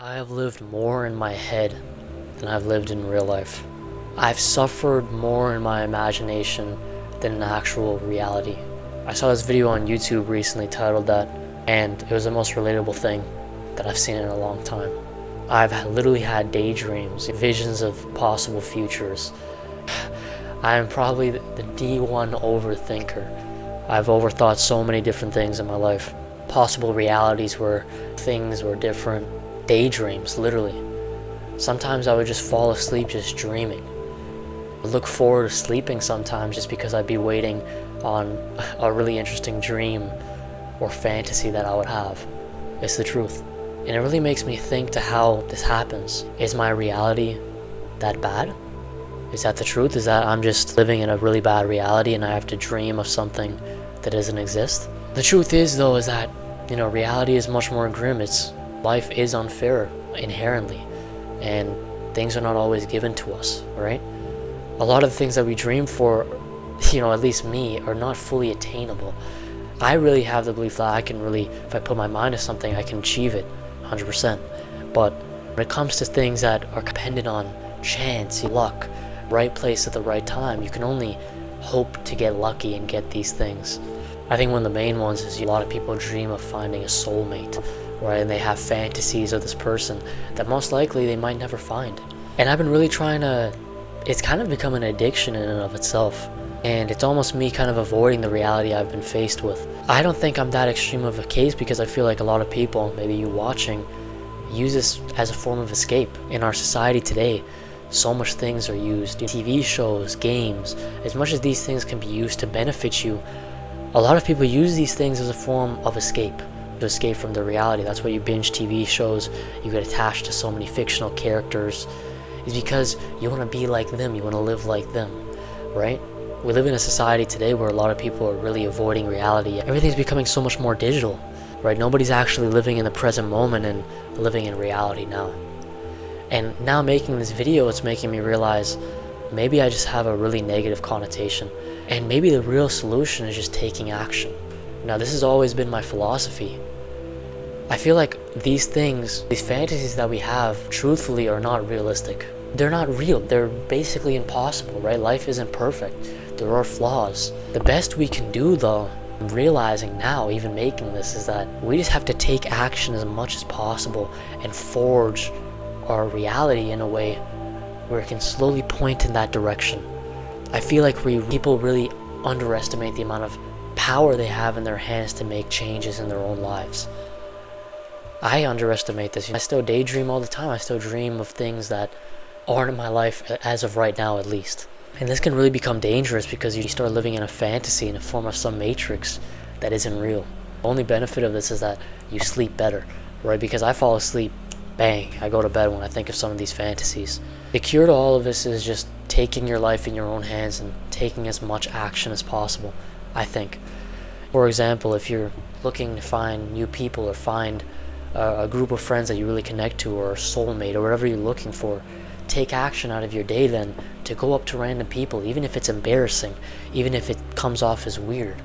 I have lived more in my head than I've lived in real life. I've suffered more in my imagination than in actual reality. I saw this video on YouTube recently titled that, and it was the most relatable thing that I've seen in a long time. I've literally had daydreams, visions of possible futures. I am probably the D1 overthinker. I've overthought so many different things in my life. Possible realities where things were different. Daydreams, literally. Sometimes I would just fall asleep just dreaming. I look forward to sleeping sometimes just because I'd be waiting on a really interesting dream or fantasy that I would have. It's the truth. And it really makes me think to how this happens. Is my reality that bad? Is that the truth? Is that I'm just living in a really bad reality and I have to dream of something that doesn't exist? The truth is though is that, reality is much more grim. Life is unfair inherently, and things are not always given to us, right? A lot of the things that we dream for, at least me, are not fully attainable. I really have the belief that I can really, if I put my mind to something, I can achieve it 100%. But when it comes to things that are dependent on chance, luck, right place at the right time, you can only hope to get lucky and get these things. I think one of the main ones is a lot of people dream of finding a soulmate, right? And they have fantasies of this person that most likely they might never find. And I've been really it's kind of become an addiction in and of itself. And it's almost me kind of avoiding the reality I've been faced with. I don't think I'm that extreme of a case because I feel like a lot of people, maybe you watching, use this as a form of escape. In our society today, so much things are used. TV shows, games, as much as these things can be used to benefit you, a lot of people use these things as a form of escape. To escape from the reality. That's why you binge TV shows, you get attached to so many fictional characters, is because you want to be like them, you want to live like them, right? We live in a society today where a lot of people are really avoiding reality. Everything's becoming so much more digital, right? Nobody's actually living in the present moment and living in reality now. And now making this video, it's making me realize maybe I just have a really negative connotation, and maybe the real solution is just taking action. Now, this has always been my philosophy. I feel like these things, these fantasies that we have, truthfully are not realistic. They're not real. They're basically impossible, right? Life isn't perfect. There are flaws. The best we can do, though, I'm realizing now, even making this, is that we just have to take action as much as possible and forge our reality in a way where it can slowly point in that direction. I feel like people really underestimate the amount of power they have in their hands to make changes in their own lives. I underestimate this. I still daydream all the time. I still dream of things that aren't in my life as of right now, at least. And this can really become dangerous because you start living in a fantasy in a form of some matrix that isn't real. The only benefit of this is that you sleep better, right? Because I fall asleep, bang, I go to bed when I think of some of these fantasies. The cure to all of this is just taking your life in your own hands and taking as much action as possible, I think. For example, if you're looking to find new people or find a group of friends that you really connect to, or a soulmate, or whatever you're looking for, take action out of your day then to go up to random people, even if it's embarrassing, even if it comes off as weird.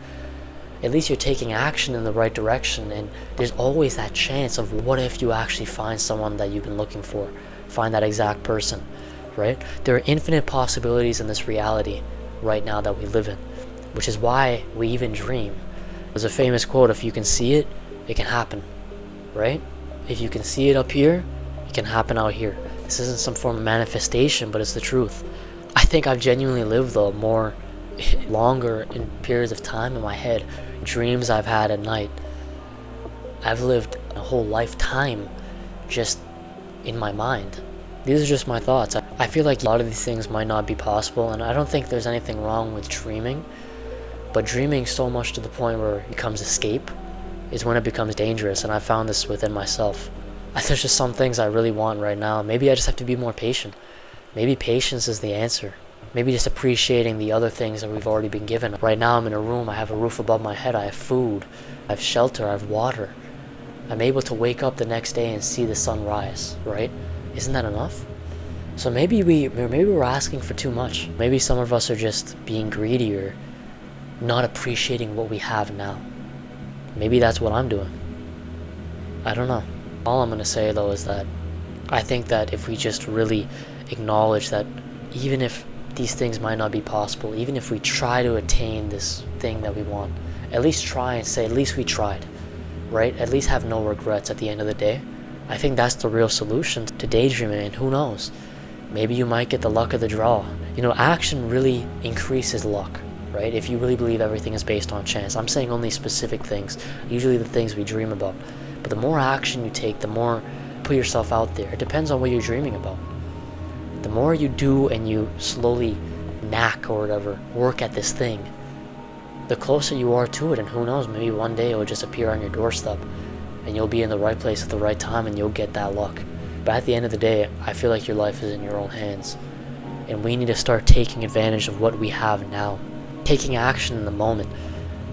At least you're taking action in the right direction, and there's always that chance of what if you actually find someone that you've been looking for, find that exact person, right? There are infinite possibilities in this reality right now that we live in, which is why we even dream. There's a famous quote, if you can see it, it can happen, right? If you can see it up here, it can happen out here. This isn't some form of manifestation, but it's the truth. I think I've genuinely lived though longer in periods of time in my head, dreams I've had at night. I've lived a whole lifetime just in my mind. These are just my thoughts. I feel like a lot of these things might not be possible, and I don't think there's anything wrong with dreaming, but dreaming so much to the point where it becomes escape is when it becomes dangerous, and I found this within myself. There's just some things I really want right now. Maybe I just have to be more patient. Maybe patience is the answer. Maybe just appreciating the other things that we've already been given. Right now I'm in a room, I have a roof above my head, I have food, I have shelter, I have water. I'm able to wake up the next day and see the sun rise, right? Isn't that enough? So maybe we're asking for too much. Maybe some of us are just being greedy or not appreciating what we have now. Maybe that's what I'm doing. I don't know. All I'm going to say though is that I think that if we just really acknowledge that even if these things might not be possible, even if we try to attain this thing that we want, at least try and say, at least we tried, right? At least have no regrets at the end of the day. I think that's the real solution to daydreaming, and who knows? Maybe you might get the luck of the draw. You know, action really increases luck, right? If you really believe everything is based on chance. I'm saying only specific things, usually the things we dream about. But the more action you take, the more put yourself out there. It depends on what you're dreaming about. The more you do and you slowly knack or whatever, work at this thing, the closer you are to it, and who knows, maybe one day it will just appear on your doorstep and you'll be in the right place at the right time and you'll get that luck. But at the end of the day, I feel like your life is in your own hands, and we need to start taking advantage of what we have now, taking action in the moment,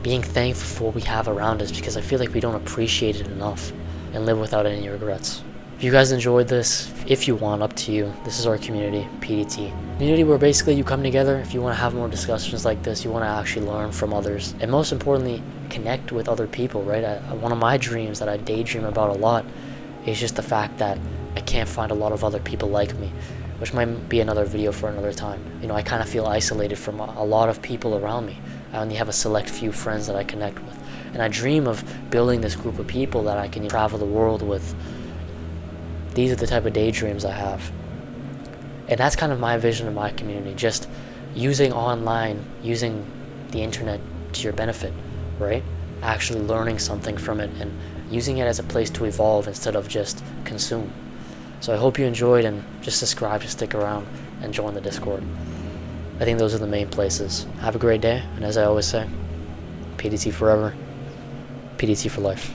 being thankful for what we have around us, because I feel like we don't appreciate it enough, and live without any regrets. If you guys enjoyed this, if you want, up to you. This is our community, PDT. Community where basically you come together if you want to have more discussions like this, you want to actually learn from others, and most importantly, connect with other people, right? One of my dreams that I daydream about a lot is just the fact that I can't find a lot of other people like me, which might be another video for another time. You know, I kind of feel isolated from a lot of people around me. I only have a select few friends that I connect with, and I dream of building this group of people that I can travel the world with. These are the type of daydreams I have. And that's kind of my vision of my community, just using online, using the internet to your benefit, right? Actually learning something from it and using it as a place to evolve instead of just consume. So I hope you enjoyed, and just subscribe to stick around and join the Discord. I think those are the main places. Have a great day, and as I always say, PDT forever, PDT for life.